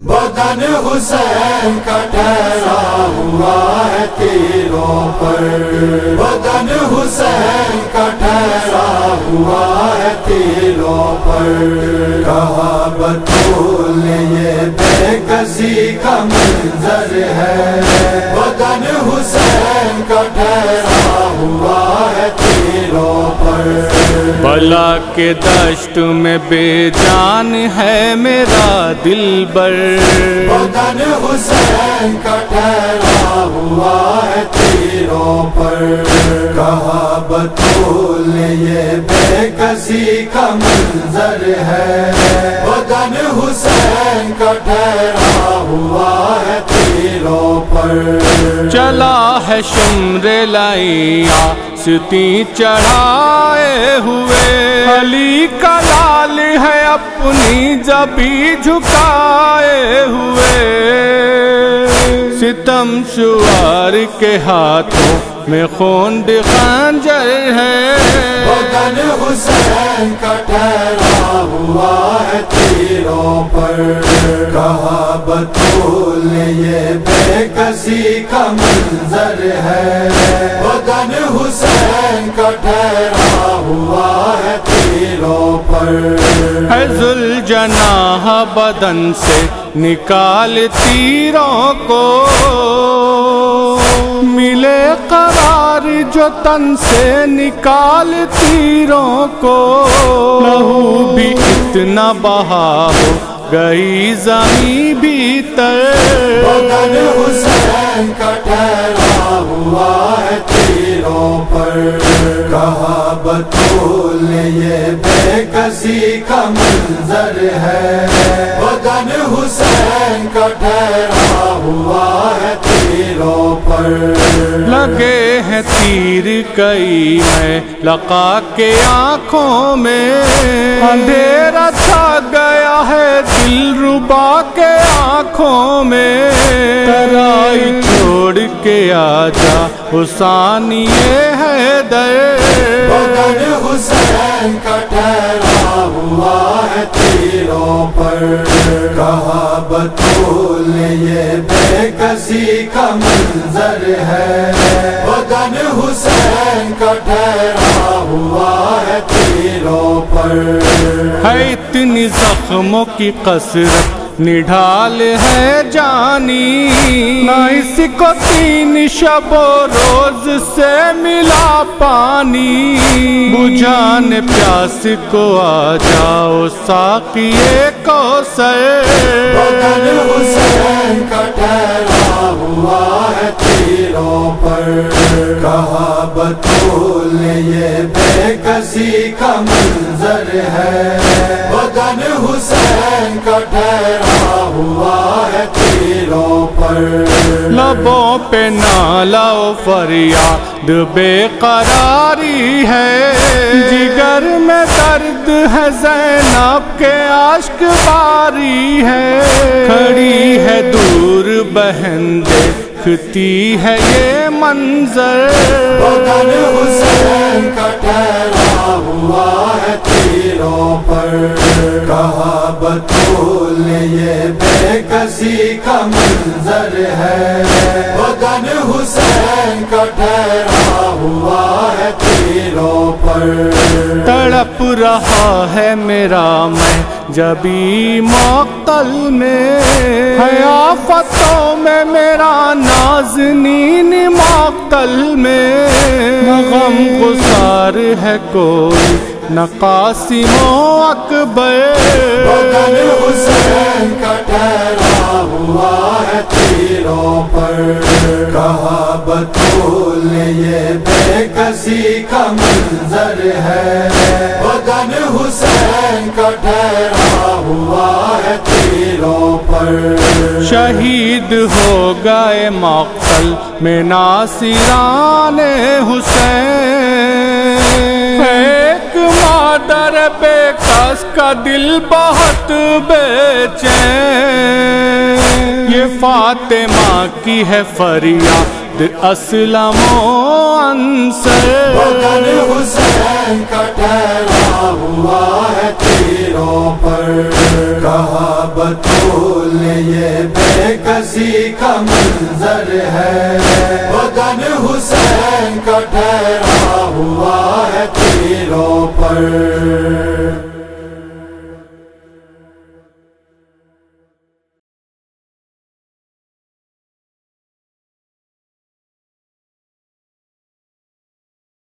بدن حسین کا ٹھہرا ہوا ہے تیروں پر، بدن حسین کا ٹھہرا ہوا ہے تیروں پر، کہا بطول نے یہ بے کسی کا منظر ہے، بدن حسین کا ٹھہرا ہوا ہے تیروں پر، بلا کے دشت میں بے جان ہے میرا دلبر، بدن حسین کا ٹھہرا ہوا ہے تیروں پر، کہا بطول نے یہ بے کسی کا منظر ہے، بدن حسین کا ٹھہرا ہوا ہے تیروں پر، چلا ہے شمر لائیا ستی چڑھائے ہوئے، علی کا لال ہے اپنی جبی جھکائے ہوئے، ستم سوار کے ہاتھوں میں خون خنجر ہے، بدن حسین کا ٹھہرا ہوا ہے تیروں پر، کہا بطول نے یہ بے کسی کا منظر ہے، بدن حسین کا ٹھہرا ہوا ہے تیروں پر، ہے ذوالجناح بدن سے نکال تیروں کو، ملے قرار جو تن سے نکال تیروں کو، لہو بھی اتنا بہا ہو گئی زمین بھیتر، بدن حسین کا ٹھہرا ہوا ہے تیروں پر، کہا بطول نے یہ بے کسی کا منظر ہے، بدن حسین کا ٹھہرا ہوا ہے تیروں پر، لگے ہیں تیر کئی میں لقا کے آنکھوں میں، اندھیرا چھا گیا ہے دل ربا کے آنکھوں میں، ترائی چھوڑ کے آجا حسینی حیدر، بدن حسین کا ٹھہرا ہوا ہے تیروں پر، کہا بطول نے یہ بے کسی کا منظر ہے، بدن حسین کا ٹھہرا ہوا ہے تیروں پر، ہے اتنی زخموں کی کثرت نڈھال ہے جانی، نہ اس کو 3 شب و روز سے ملا پانی، بجھانے پیاس کو آ جاؤ ساقی کوثر، بدن حسین کا ٹھہرا ہوا ہے تیروں پر، کہا بطول نے یہ بے کسی کا منظر ہے، بدن حسین کا ٹھہرا ہوا ہے تیروں پر، لبوں پہ نالا و فریاد بے قراری ہے، جگر میں درد ہے زینب کے عشق باری ہے، کھڑی ہے دور بہن دیکھتی ہے یہ منظر، بدن حسین کا ٹھہرا ہوا ہے تیروں پر، کہا بطول نے یہ بے کسی کا منظر ہے، بدن حسین کا ٹھہرا ہوا ہے تیروں پر، تڑپ رہا ہے میرا میں جبھی مقتل میں، ہے آفتوں میں میرا نازنین مقتل میں، نہ غم گسار ہے کوئی نہ قاسم و اکبر، بدن حسین کا ٹھہرا ہوا ہے تیروں پر، کہا بطول نے یہ بے کسی کا منظر ہے، بدن حسین کا ٹھہرا ہوا ہے تیروں پر، شہید ہو گئے مقتل میں ناصران حسین، ایک مادر بے کس کا دل بہت بے چین، یہ فاطمہ کی ہے فریاد اسلم و انصر، بدن حسین کا ٹھہرا ہوا ہے تیروں پر، کہا بطول بتول یہ بے کسی کا منظر ہے، بدن حسین کا ٹھہرا ہوا ہے تیروں پر۔